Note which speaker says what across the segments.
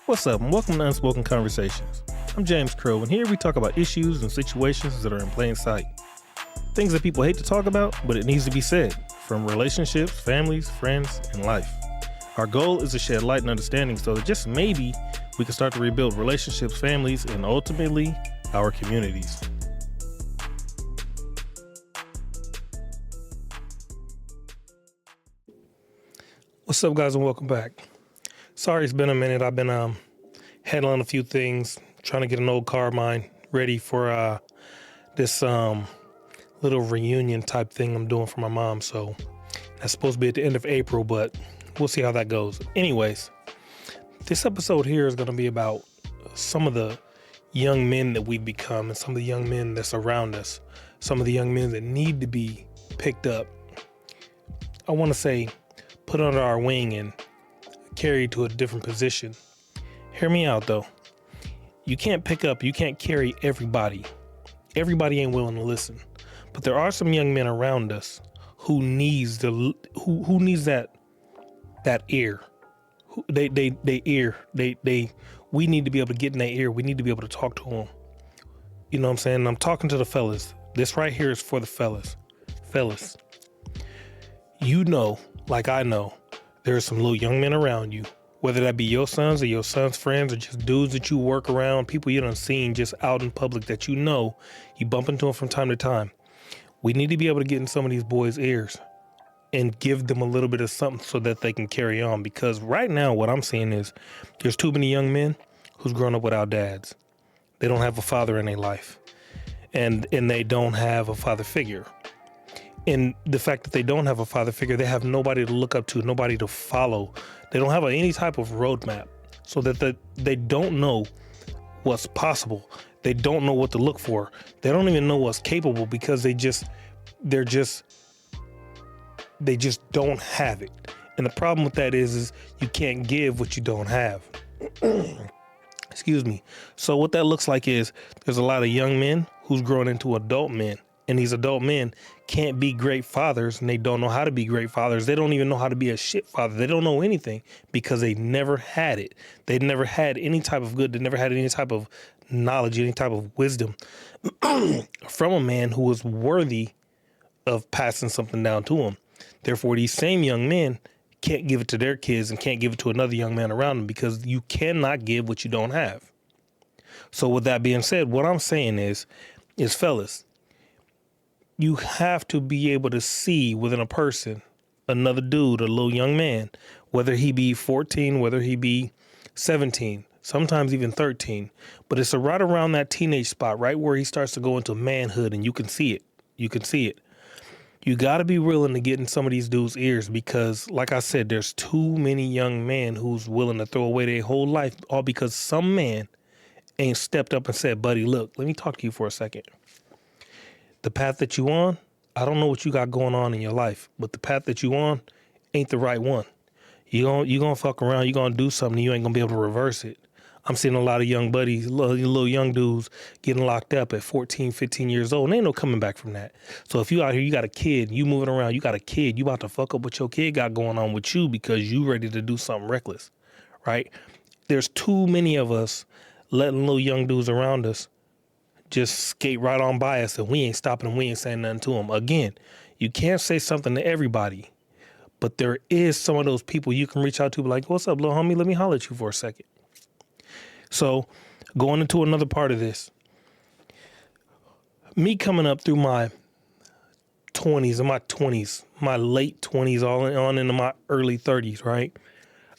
Speaker 1: What's up, and welcome to Unspoken Conversations. I'm James Crow, and here we talk about issues and situations that are in plain sight. Things that people hate to talk about, but it needs to be said, from relationships, families, friends, and life. Our goal is to shed light and understanding so that just maybe we can start to rebuild relationships, families, and ultimately, our communities. What's up, guys, and welcome back. Sorry it's been a minute. I've been handling a few things, trying to get an old car of mine ready for this little reunion type thing I'm doing for my mom. So that's supposed to be at the end of April, but we'll see how that goes. Anyways, this episode here is going to be about some of the young men that we've become and some of the young men that's around us, some of the young men that need to be picked up. I want to say put under our wing and carried to a different position. Hear me out though. You can't carry everybody. Everybody ain't willing to listen. But there are some young men around us who needs who needs that ear. We need to be able to get in their ear. We need to be able to talk to them. You know what I'm saying? I'm talking to the fellas. This right here is for the fellas. Fellas, you know, like I know, there are some little young men around you, whether that be your sons or your sons' friends or just dudes that you work around, people you done seen just out in public that you know, you bump into them from time to time. We need to be able to get in some of these boys' ears and give them a little bit of something so that they can carry on. Because right now what I'm seeing is there's too many young men who's grown up without dads. They don't have a father in their life. And they don't have a father figure. And the fact that they don't have a father figure, they have nobody to look up to, nobody to follow. They don't have any type of roadmap, so that they don't know what's possible. They don't know what to look for. They don't even know what's capable because they just don't have it. And the problem with that is you can't give what you don't have. Excuse me. So what that looks like is there's a lot of young men who's growing into adult men. And these adult men can't be great fathers, and they don't know how to be great fathers. They don't even know how to be a shit father. They don't know anything because they never had it. They never had any type of good. They never had any type of knowledge, any type of wisdom from a man who was worthy of passing something down to him. Therefore, these same young men can't give it to their kids and can't give it to another young man around them because you cannot give what you don't have. So with that being said, what I'm saying is fellas, you have to be able to see within a person, another dude, a little young man, whether he be 14, whether he be 17, sometimes even 13. But it's right around that teenage spot, right where he starts to go into manhood, and you can see it. You can see it. You got to be willing to get in some of these dudes' ears because, like I said, there's too many young men who's willing to throw away their whole life, all because some man ain't stepped up and said, buddy, look, let me talk to you for a second. The path that you on, I don't know what you got going on in your life, but the path that you on ain't the right one. You gonna fuck around, you gonna do something, you ain't gonna be able to reverse it. I'm seeing a lot of young buddies, little young dudes getting locked up at 14, 15 years old, and ain't no coming back from that. So if you out here, you got a kid, you moving around, you got a kid, you about to fuck up what your kid got going on with you because you ready to do something reckless, right? There's too many of us letting little young dudes around us just skate right on by us, and we ain't stopping them. We ain't saying nothing to them. Again, you can't say something to everybody, but there is some of those people you can reach out to, be like, what's up, little homie? Let me holler at you for a second. So going into another part of this, me coming up through my 20s, my late 20s, all on into my early 30s, right?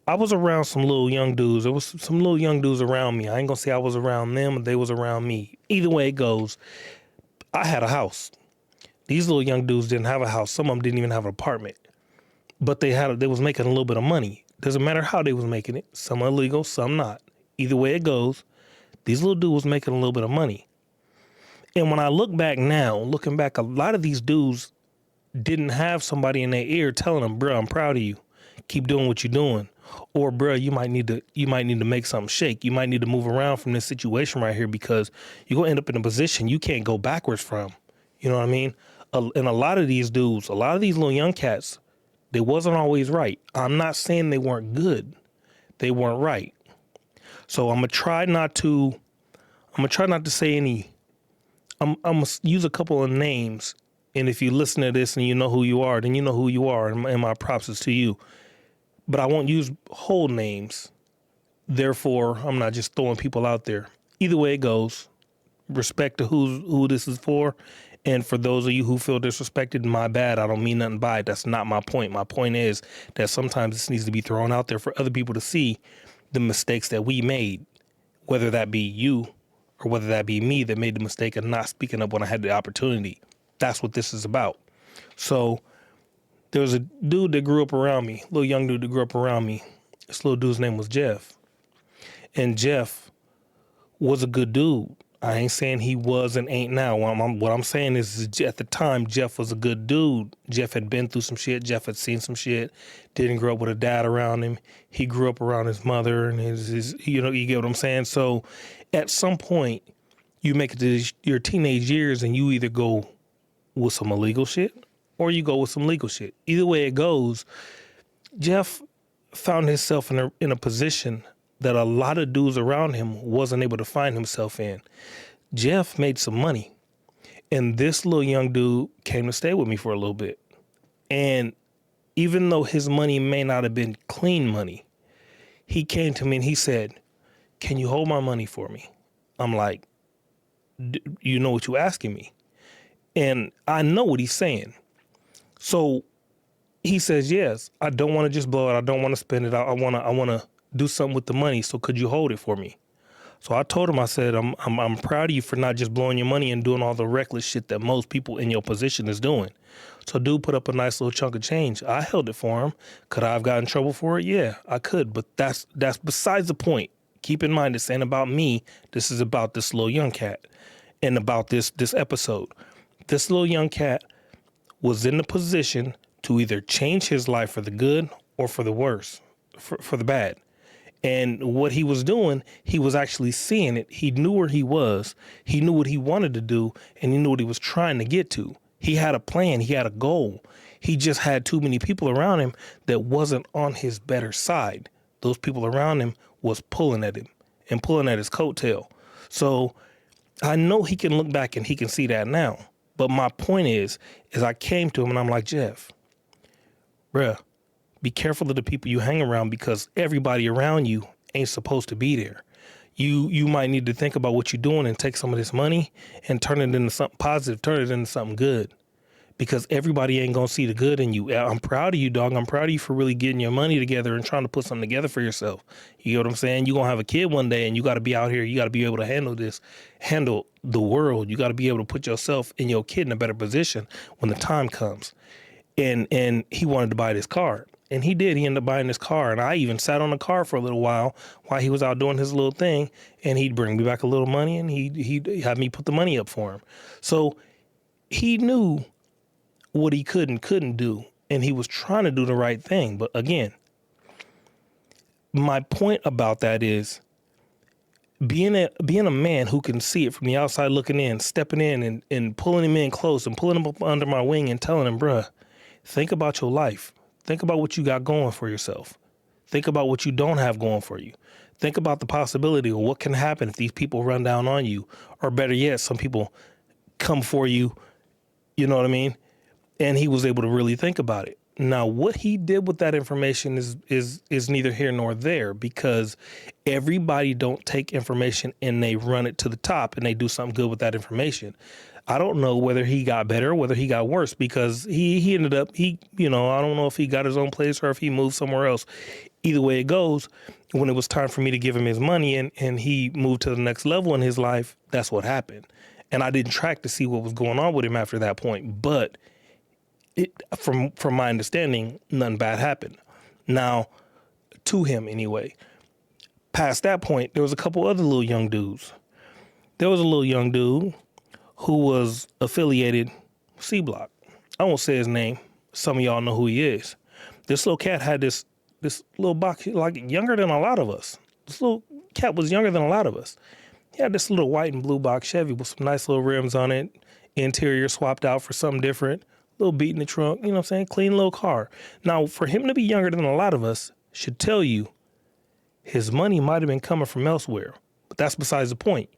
Speaker 1: I was around some little young dudes. There was some little young dudes around me. I ain't gonna say I was around them, or they was around me. Either way it goes, I had a house. These little young dudes didn't have a house. Some of them didn't even have an apartment. But they was making a little bit of money. Doesn't matter how they was making it. Some illegal, some not. Either way it goes, these little dudes was making a little bit of money. And when I look back now, looking back, a lot of these dudes didn't have somebody in their ear telling them, bro, I'm proud of you. Keep doing what you're doing. Or, bro, you might need to make something shake. You might need to move around from this situation right here because you're going to end up in a position you can't go backwards from. You know what I mean? And a lot of these dudes, a lot of these little young cats, they wasn't always right. I'm not saying they weren't good. They weren't right. So I'm gonna try not to. I'm gonna try not to say any. I'm gonna use a couple of names, and if you listen to this and you know who you are, then you know who you are, and my props is to you. But I won't use whole names. Therefore, I'm not just throwing people out there. Either way it goes, respect to who this is for. And for those of you who feel disrespected, my bad. I don't mean nothing by it. That's not my point. My point is that sometimes this needs to be thrown out there for other people to see the mistakes that we made, whether that be you or whether that be me that made the mistake of not speaking up when I had the opportunity. That's what this is about. So there was a dude that grew up around me, little young dude that grew up around me. This little dude's name was Jeff. And Jeff was a good dude. I ain't saying he was and ain't now. What I'm saying is at the time, Jeff was a good dude. Jeff had been through some shit. Jeff had seen some shit. Didn't grow up with a dad around him. He grew up around his mother and his you get what I'm saying? So at some point, you make it to your teenage years and you either go with some illegal shit or you go with some legal shit. Either way it goes, Jeff found himself in a position that a lot of dudes around him wasn't able to find himself in. Jeff made some money, and this little young dude came to stay with me for a little bit. And even though his money may not have been clean money, he came to me and he said, "Can you hold my money for me?" I'm like, "You know what you're asking me?" And I know what he's saying. So he says, "Yes, I don't want to just blow it. I don't want to spend it. I want to do something with the money. So could you hold it for me?" So I told him, I said, I'm proud of you for not just blowing your money and doing all the reckless shit that most people in your position is doing. So dude put up a nice little chunk of change. I held it for him. Could I have gotten in trouble for it? Yeah, I could. But that's besides the point. Keep in mind, this ain't about me. This is about this little young cat and about this episode. This little young cat was in the position to either change his life for the good or for the worse, for the bad. And what he was doing, he was actually seeing it. He knew where he was. He knew what he wanted to do, and he knew what he was trying to get to. He had a plan. He had a goal. He just had too many people around him that wasn't on his better side. Those people around him was pulling at him and pulling at his coattail. So I know he can look back and he can see that now. But my point is I came to him and I'm like, "Jeff, bruh, be careful of the people you hang around because everybody around you ain't supposed to be there. You might need to think about what you're doing and take some of this money and turn it into something positive, turn it into something good. Because everybody ain't gonna see the good in you. I'm proud of you, dog. I'm proud of you for really getting your money together and trying to put something together for yourself. You know what I'm saying? You're gonna have a kid one day and you gotta be out here, you gotta be able to handle the world. You gotta be able to put yourself and your kid in a better position when the time comes." And he wanted to buy this car. And he did. He ended up buying this car. And I even sat on the car for a little while he was out doing his little thing. And he'd bring me back a little money and he'd have me put the money up for him. So he knew what he could and couldn't do. And he was trying to do the right thing. But again, my point about that is being a man who can see it from the outside looking in, stepping in and pulling him in close and pulling him up under my wing and telling him, "Bruh, think about your life. Think about what you got going for yourself. Think about what you don't have going for you. Think about the possibility of what can happen if these people run down on you. Or better yet, some people come for you." You know what I mean? And he was able to really think about it. Now, what he did with that information is neither here nor there because everybody don't take information and they run it to the top and they do something good with that information. I don't know whether he got better or whether he got worse because he ended up, I don't know if he got his own place or if he moved somewhere else. Either way it goes, when it was time for me to give him his money and he moved to the next level in his life, that's what happened. And I didn't track to see what was going on with him after that point. But from my understanding, nothing bad happened. Now, to him anyway. Past that point, there was a couple other little young dudes. There was a little young dude who was affiliated with C-Block. I won't say his name. Some of y'all know who he is. This little cat had this little box, like younger than a lot of us. This little cat was younger than a lot of us. He had this little white and blue box Chevy with some nice little rims on it. Interior swapped out for something different. Little beat in the trunk, you know what I'm saying? Clean little car. Now, for him to be younger than a lot of us should tell you His money might have been coming from elsewhere, but that's besides the point.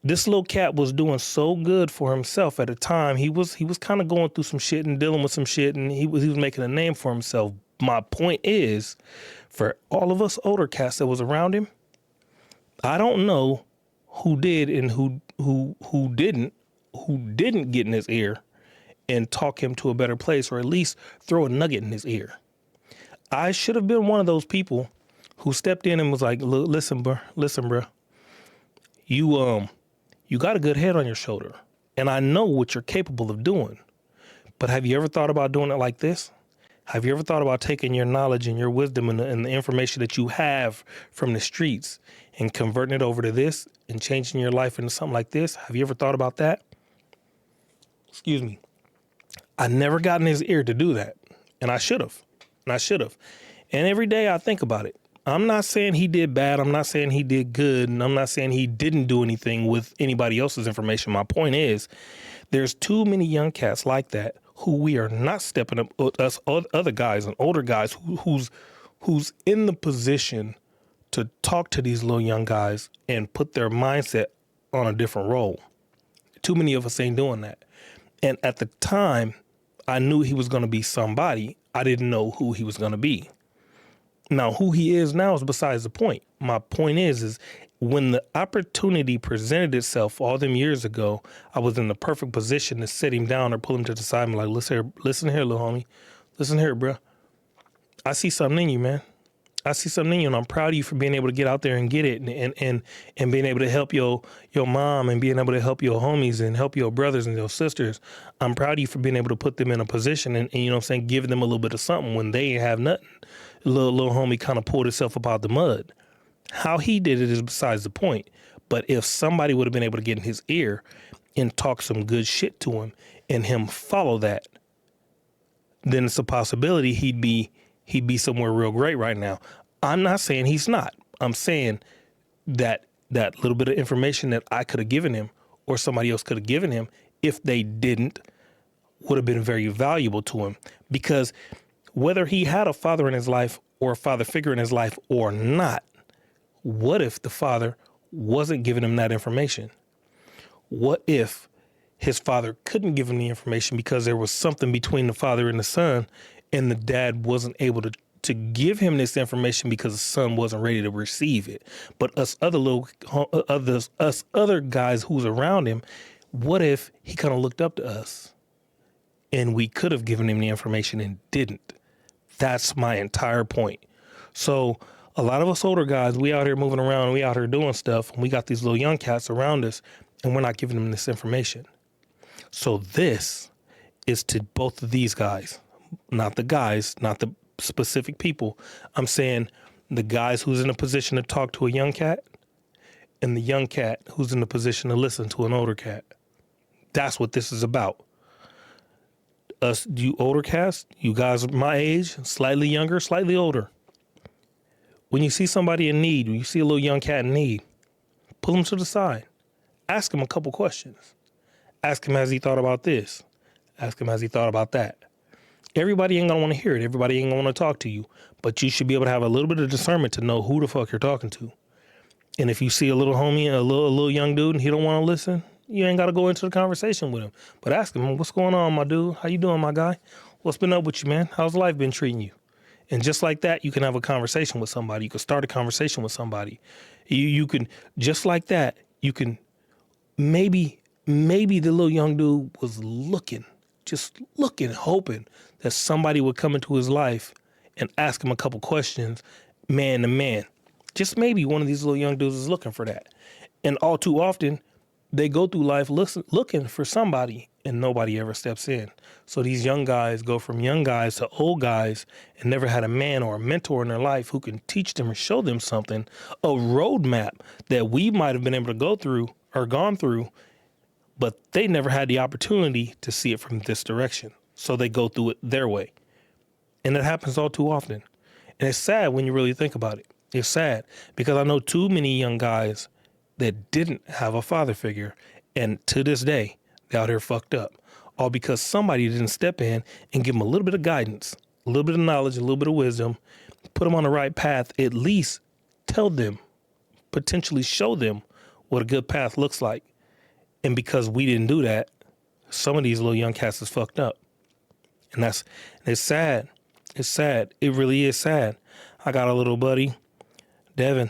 Speaker 1: This little cat was doing so good for himself at a time. He was kind of going through some shit and dealing with some shit, and he was making a name for himself. My point is, for all of us older cats that was around him, I don't know who did and who didn't get in his ear and talk him to a better place, or at least throw a nugget in his ear. I should have been one of those people who stepped in and was like, listen, bro, you got a good head on your shoulder, and I know what you're capable of doing, but have you ever thought about doing it like this? Have you ever thought about taking your knowledge and your wisdom and the information that you have from the streets and converting it over to this and changing your life into something like this? Have you ever thought about that? Excuse me. I never got in his ear to do that, and I should have. And every day I think about it. I'm not saying he did bad. I'm not saying he did good. And I'm not saying he didn't do anything with anybody else's information. My point is, there's too many young cats like that who we are not stepping up, us other guys and older guys who's in the position to talk to these little young guys and put their mindset on a different role. Too many of us ain't doing that. And at the time, I knew he was going to be somebody. I didn't know who he was going to be. Now, who he is now is besides the point. My point is when the opportunity presented itself all them years ago, I was in the perfect position to sit him down or pull him to the side and be like, listen here, little homie. Listen here, bro. I see something in you, man. I see something in you, and I'm proud of you for being able to get out there and get it and being able to help your mom and being able to help your homies and help your brothers and your sisters. I'm proud of you for being able to put them in a position and you know what I'm saying, give them a little bit of something when they ain't have nothing. Little homie kind of pulled himself up out the mud. How he did it is besides the point. But if somebody would have been able to get in his ear and talk some good shit to him and him follow that, then it's a possibility he'd be somewhere real great right now. I'm not saying he's not. I'm saying that little bit of information that I could have given him or somebody else could have given him, if they didn't, would have been very valuable to him. Because whether he had a father in his life or a father figure in his life or not, what if the father wasn't giving him that information? What if his father couldn't give him the information because there was something between the father and the son, and the dad wasn't able to give him this information because the son wasn't ready to receive it? But us other guys who's around him, what if he kind of looked up to us and we could have given him the information and didn't? That's my entire point. So a lot of us older guys, we out here moving around, we out here doing stuff, and we got these little young cats around us, and we're not giving them this information. So this is to both of these guys, not the specific people. I'm saying the guys who's in a position to talk to a young cat and the young cat who's in a position to listen to an older cat. That's what this is about. Us, you older cats, you guys my age, slightly younger, slightly older. When you see somebody in need, when you see a little young cat in need, pull him to the side. Ask him a couple questions. Ask him, has he thought about this? Ask him, has he thought about that? Everybody ain't gonna want to hear it. Everybody ain't gonna want to talk to you. But you should be able to have a little bit of discernment to know who the fuck you're talking to. And if you see a little homie, a little young dude, and he don't want to listen, you ain't got to go into the conversation with him. But ask him, what's going on, my dude? How you doing, my guy? What's been up with you, man? How's life been treating you? And just like that, you can have a conversation with somebody. You can start a conversation with somebody. You can, just like that, you can, maybe the little young dude was just looking, hoping that somebody would come into his life and ask him a couple questions, man to man. Just maybe one of these little young dudes is looking for that. And all too often, they go through life looking for somebody and nobody ever steps in. So these young guys go from young guys to old guys and never had a man or a mentor in their life who can teach them or show them something, a roadmap that we might have been able to go through or gone through, but they never had the opportunity to see it from this direction. So they go through it their way. And it happens all too often. And it's sad when you really think about it. It's sad because I know too many young guys that didn't have a father figure, and to this day, they're out here fucked up, all because somebody didn't step in and give them a little bit of guidance, a little bit of knowledge, a little bit of wisdom put them on the right path, at least tell them, potentially show them what a good path looks like. And because we didn't do that, some of these little young cats is fucked up. And it's sad. It's sad. It really is sad. I got a little buddy, Devin,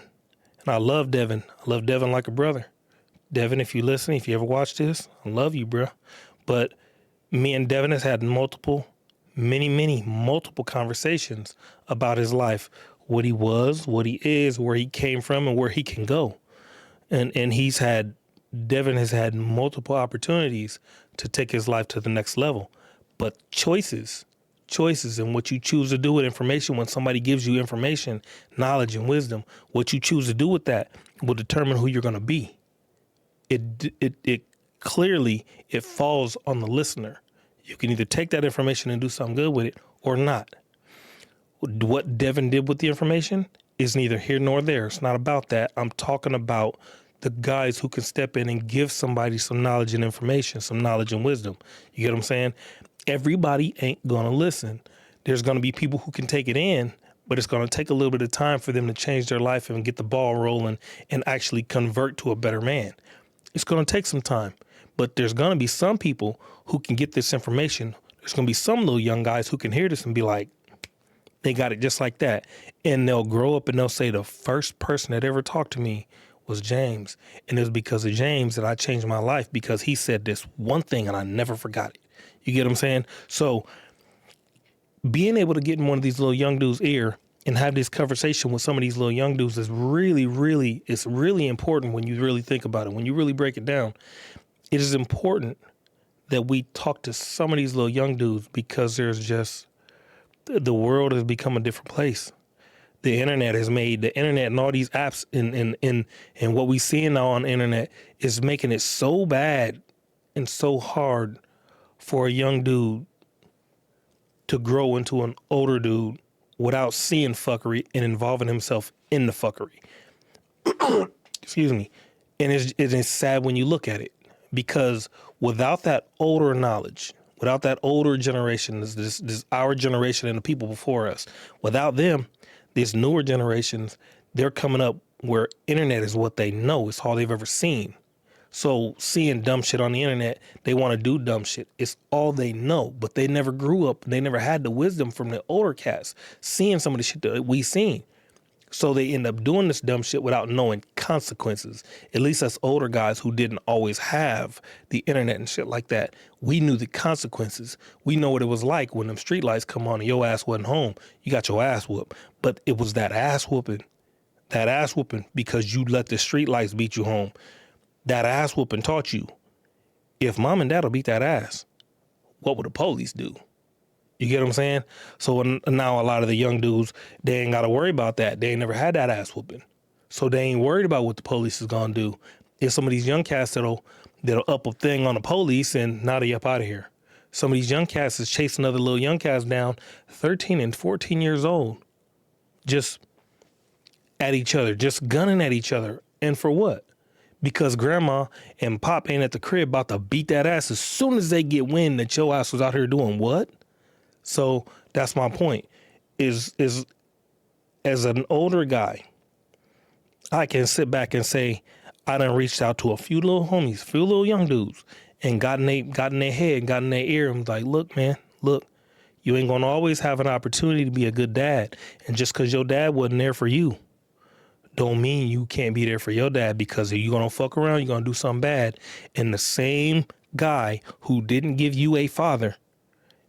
Speaker 1: and I love Devin. I love Devin like a brother. Devin, if you listen, if you ever watch this, I love you, bro. But me and Devin has had multiple conversations about his life, what he was, what he is, where he came from, and where he can go. And Devin has had multiple opportunities to take his life to the next level. But choices and what you choose to do with information, when somebody gives you information, knowledge and wisdom, what you choose to do with that will determine who you're going to be. It clearly, it falls on the listener. You can either take that information and do something good with it or not. What Devin did with the information is neither here nor there. It's not about that. I'm talking about the guys who can step in and give somebody some knowledge and information, some knowledge and wisdom. You get what I'm saying? Everybody ain't going to listen. There's going to be people who can take it in, but it's going to take a little bit of time for them to change their life and get the ball rolling and actually convert to a better man. It's going to take some time, but there's going to be some people who can get this information. There's going to be some little young guys who can hear this and be like, they got it just like that. And they'll grow up and they'll say, the first person that ever talked to me was James. And it was because of James that I changed my life, because he said this one thing and I never forgot it. You get what I'm saying? So being able to get in one of these little young dudes' ear and have this conversation with some of these little young dudes is really, it's really important when you really think about it. When you really break it down, it is important that we talk to some of these little young dudes, because the world has become a different place. The internet and all these apps and what we see now on the internet is making it so bad and so hard for a young dude to grow into an older dude without seeing fuckery and involving himself in the fuckery. Excuse me. And it's sad when you look at it, because without that older knowledge, without that older generation, this our generation and the people before us, without them, these newer generations, they're coming up where internet is what they know. It's all they've ever seen. So seeing dumb shit on the internet, they want to do dumb shit. It's all they know, but they never grew up. They never had the wisdom from the older cats, seeing some of the shit that we seen. So they end up doing this dumb shit without knowing consequences. At least us older guys who didn't always have the internet and shit like that, we knew the consequences. We know what it was like when them street lights come on and your ass wasn't home. You got your ass whooped. But it was that ass whooping because you let the street lights beat you home. That ass whooping taught you, if mom and dad will beat that ass, what would the police do? You get what I'm saying? So now a lot of the young dudes, they ain't got to worry about that. They ain't never had that ass whooping. So they ain't worried about what the police is going to do. There's some of these young cats that'll up a thing on the police and now they up out of here. Some of these young cats is chasing other little young cats down, 13 and 14 years old, just at each other, just gunning at each other. And for what? Because grandma and pop ain't at the crib about to beat that ass as soon as they get wind that your ass was out here doing what? So that's my point, is as an older guy, I can sit back and say, I done reached out to a few little homies, a few little young dudes, and got in their head, got in their ear, and was like, look, man, look, you ain't gonna always have an opportunity to be a good dad. And just because your dad wasn't there for you, don't mean you can't be there for your dad, because if you're going to fuck around, you're going to do something bad. And the same guy who didn't give you a father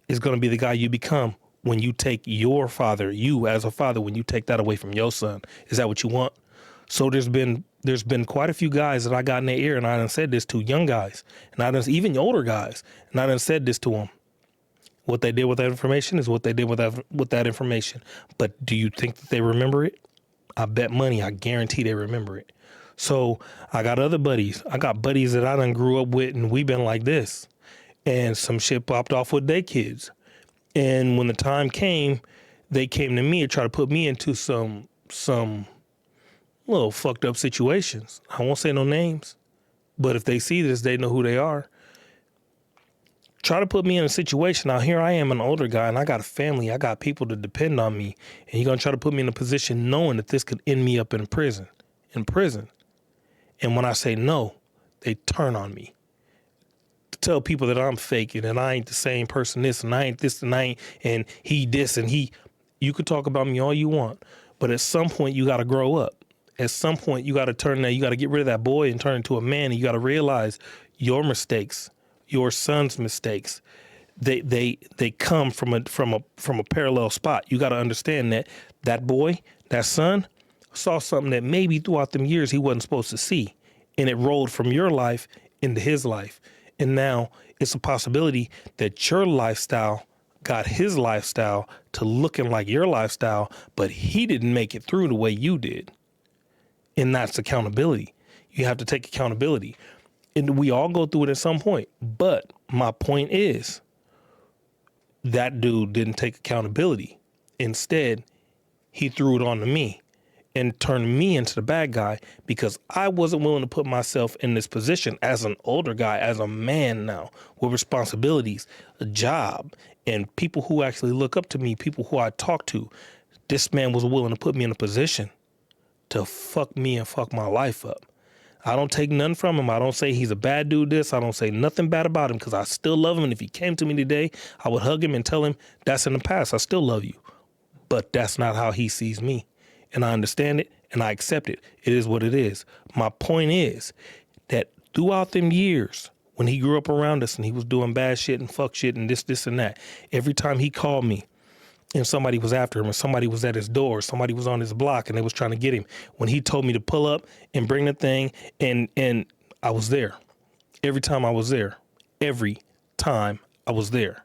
Speaker 1: is going to be the guy you become when you take your father, you as a father, when you take that away from your son. Is that what you want? So there's been quite a few guys that I got in their ear, and I done said this to, young guys, and I done, even older guys, and I done said this to them. What they did with that information is what they did with that information. But do you think that they remember it? I bet money, I guarantee they remember it. So I got other buddies. I got buddies that I done grew up with, and we've been like this. And some shit popped off with their kids. And when the time came, they came to me and tried to put me into some little fucked up situations. I won't say no names, but if they see this, they know who they are. Try to put me in a situation. Now, here I am, an older guy, and I got a family. I got people to depend on me. And you're going to try to put me in a position knowing that this could end me up in prison. And when I say no, they turn on me. To tell people that I'm faking and I ain't the same person this and I ain't this and I ain't and he this and he. You could talk about me all you want, but at some point you got to grow up. At some point you got to turn that. You got to get rid of that boy and turn into a man. And you got to realize your mistakes, your son's mistakes, they come from a parallel spot. You got to understand that boy, that son, saw something that maybe throughout them years he wasn't supposed to see, and it rolled from your life into his life. And now it's a possibility that your lifestyle got his lifestyle to looking like your lifestyle, but he didn't make it through the way you did. And that's accountability. You have to take accountability. And we all go through it at some point. But my point is, that dude didn't take accountability. Instead, he threw it on to me and turned me into the bad guy because I wasn't willing to put myself in this position as an older guy, as a man now with responsibilities, a job, and people who actually look up to me, people who I talk to. This man was willing to put me in a position to fuck me and fuck my life up. I don't take none from him. I don't say he's a bad dude this. I don't say nothing bad about him because I still love him. And if he came to me today, I would hug him and tell him that's in the past. I still love you. But that's not how he sees me. And I understand it and I accept it. It is what it is. My point is that throughout them years, when he grew up around us and he was doing bad shit and fuck shit and this and that, every time he called me and somebody was after him, or somebody was at his door, somebody was on his block and they was trying to get him, when he told me to pull up and bring the thing, and I was there. Every time I was there. Every time I was there.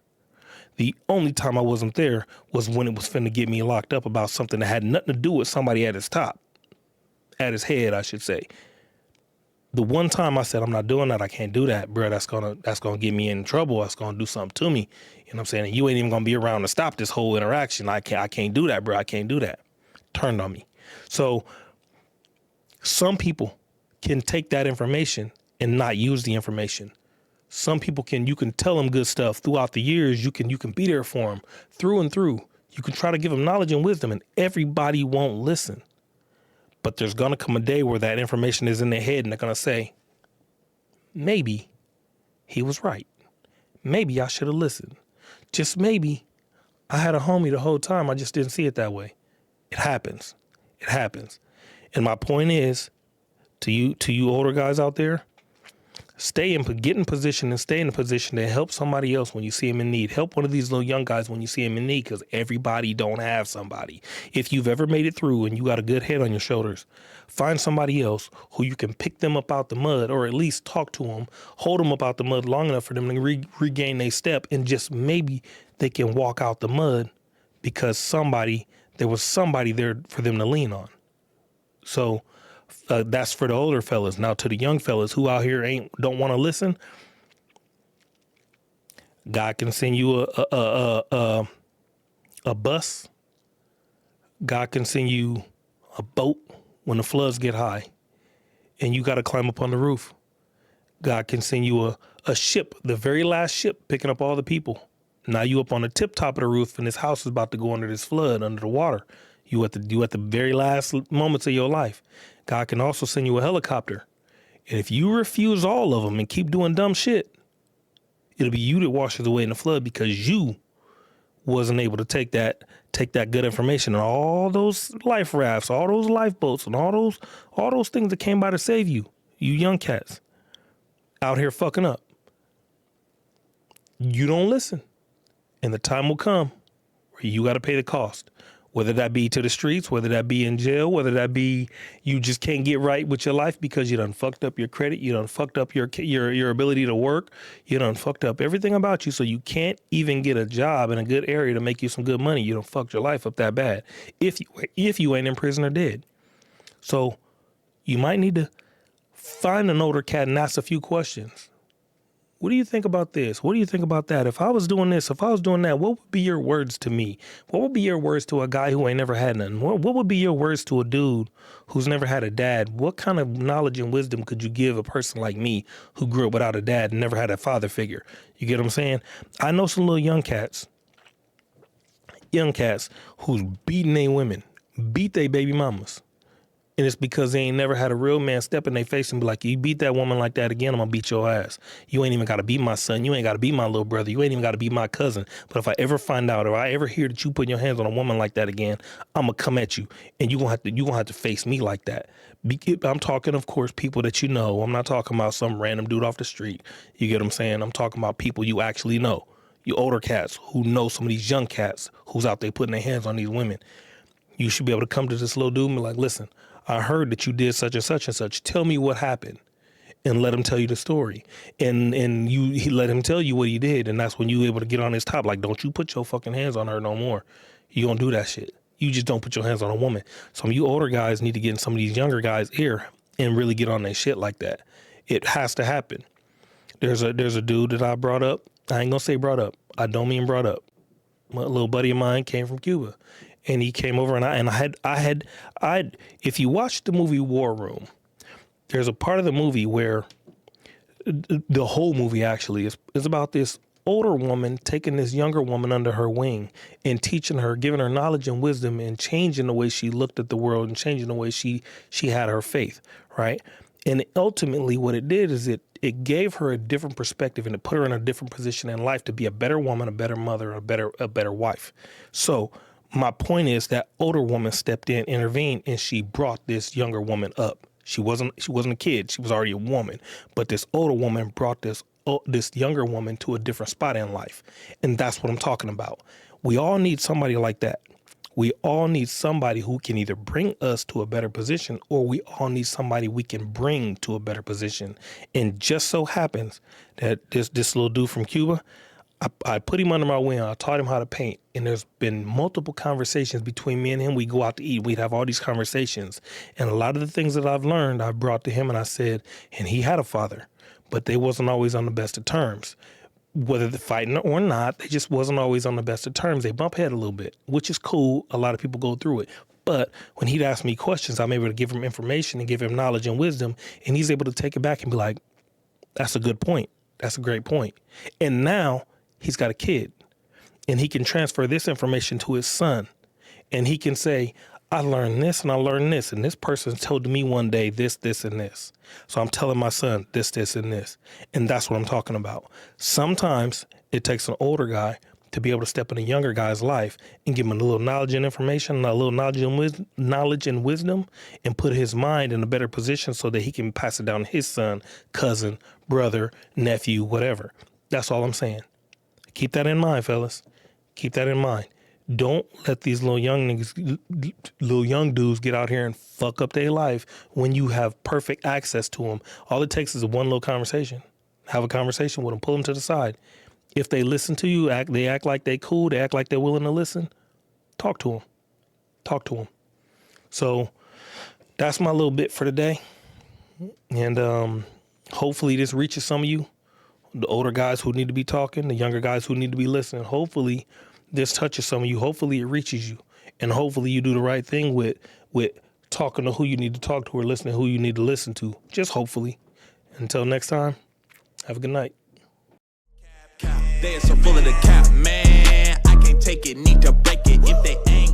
Speaker 1: The only time I wasn't there was when it was finna get me locked up about something that had nothing to do with somebody at his top. At his head, I should say. The one time I said, I'm not doing that, I can't do that, bro, that's gonna get me in trouble, that's gonna do something to me. You know what I'm saying? And you ain't even gonna be around to stop this whole interaction. I can't do that, bro. I can't do that. Turned on me. So some people can take that information and not use the information. Some people you can tell them good stuff throughout the years. You can be there for them through and through. You can try to give them knowledge and wisdom, and everybody won't listen. But there's going to come a day where that information is in their head and they're going to say, maybe he was right. Maybe I should have listened. Just maybe I had a homie the whole time. I just didn't see it that way. It happens. It happens. And my point is, to you older guys out there, get in position and stay in a position to help somebody else when you see them in need. Help one of these little young guys when you see them in need, because everybody don't have somebody. If you've ever made it through and you got a good head on your shoulders, find somebody else who you can pick them up out the mud, or at least talk to them, hold them up out the mud long enough for them to regain their step, and just maybe they can walk out the mud because there was somebody there for them to lean on. So that's for the older fellas. Now to the young fellas who out here don't want to listen, God can send you a bus. God can send you a boat when the floods get high and you got to climb up on the roof. God can send you a ship, the very last ship, picking up all the people. Now you up on the tip top of the roof and this house is about to go under this flood, under the water. You at the very last moments of your life. God can also send you a helicopter. And if you refuse all of them and keep doing dumb shit, it'll be you that washes away in the flood because you wasn't able to take that good information and all those life rafts, all those lifeboats, and all those things that came by to save you, you young cats out here fucking up. You don't listen. And the time will come where you got to pay the cost. Whether that be to the streets, whether that be in jail, whether that be you just can't get right with your life because you done fucked up your credit, you done fucked up your ability to work, you done fucked up everything about you, so you can't even get a job in a good area to make you some good money. You done fucked your life up that bad if you ain't in prison or dead. So you might need to find an older cat and ask a few questions. What do you think about this? What do you think about that? If I was doing this, if I was doing that, what would be your words to me? What would be your words to a guy who ain't never had nothing? What would be your words to a dude who's never had a dad? What kind of knowledge and wisdom could you give a person like me who grew up without a dad and never had a father figure? You get what I'm saying? I know some little young cats who's beating their women, beat their baby mamas. And it's because they ain't never had a real man step in their face and be like, you beat that woman like that again, I'm gonna beat your ass. You ain't even gotta beat my son. You ain't gotta beat my little brother. You ain't even gotta beat my cousin. But if I ever find out or I ever hear that you put your hands on a woman like that again, I'm gonna come at you and you gonna have to face me like that. I'm talking, of course, people that you know. I'm not talking about some random dude off the street. You get what I'm saying? I'm talking about people you actually know. You older cats who know some of these young cats who's out there putting their hands on these women. You should be able to come to this little dude and be like, listen, I heard that you did such and such and such. Tell me what happened, and let him tell you the story. And he let him tell you what he did, and that's when you able to get on his top. Like, don't you put your fucking hands on her no more. You don't do that shit. You just don't put your hands on a woman. Some of you older guys need to get in some of these younger guys' ear and really get on their shit like that. It has to happen. There's a dude that I brought up. I ain't gonna say brought up. I don't mean brought up. A little buddy of mine came from Cuba. And he came over and I had if you watch the movie War Room, there's a part of the movie where the whole movie actually is about this older woman taking this younger woman under her wing and teaching her, giving her knowledge and wisdom and changing the way she looked at the world and changing the way she had her faith, right? And ultimately what it did is it gave her a different perspective and it put her in a different position in life to be a better woman, a better mother, a better wife. So my point is that older woman stepped in, intervened, and she brought this younger woman up. She wasn't a kid. She was already a woman. But this older woman brought this younger woman to a different spot in life. And that's what I'm talking about. We all need somebody like that. We all need somebody who can either bring us to a better position or we all need somebody we can bring to a better position. And just so happens that this little dude from Cuba, I put him under my wing. I taught him how to paint. And there's been multiple conversations between me and him. We go out to eat. We'd have all these conversations. And a lot of the things that I've learned, I brought to him and I said, and he had a father, but they wasn't always on the best of terms. Whether they're fighting or not, they just wasn't always on the best of terms. They bump head a little bit, which is cool. A lot of people go through it. But when he'd ask me questions, I'm able to give him information and give him knowledge and wisdom. And he's able to take it back and be like, that's a good point. That's a great point. And now he's got a kid and he can transfer this information to his son and he can say, I learned this and I learned this. And this person told me one day this, this, and this. So I'm telling my son this, this, and this. And that's what I'm talking about. Sometimes it takes an older guy to be able to step in a younger guy's life and give him a little knowledge and information, a little knowledge and wisdom, and put his mind in a better position so that he can pass it down to his son, cousin, brother, nephew, whatever. That's all I'm saying. Keep that in mind, fellas. Keep that in mind. Don't let these little young dudes get out here and fuck up their life when you have perfect access to them. All it takes is one little conversation. Have a conversation with them. Pull them to the side. If they listen to you, they act like they cool. They act like they're willing to listen. Talk to them. Talk to them. So that's my little bit for today. And hopefully this reaches some of you. The older guys who need to be talking, the younger guys who need to be listening. Hopefully this touches some of you. Hopefully it reaches you. And hopefully you do the right thing with talking to who you need to talk to or listening to who you need to listen to. Just hopefully. Until next time, have a good night. They are so full of the cap, man. I can't take it, need to break it if they ain't.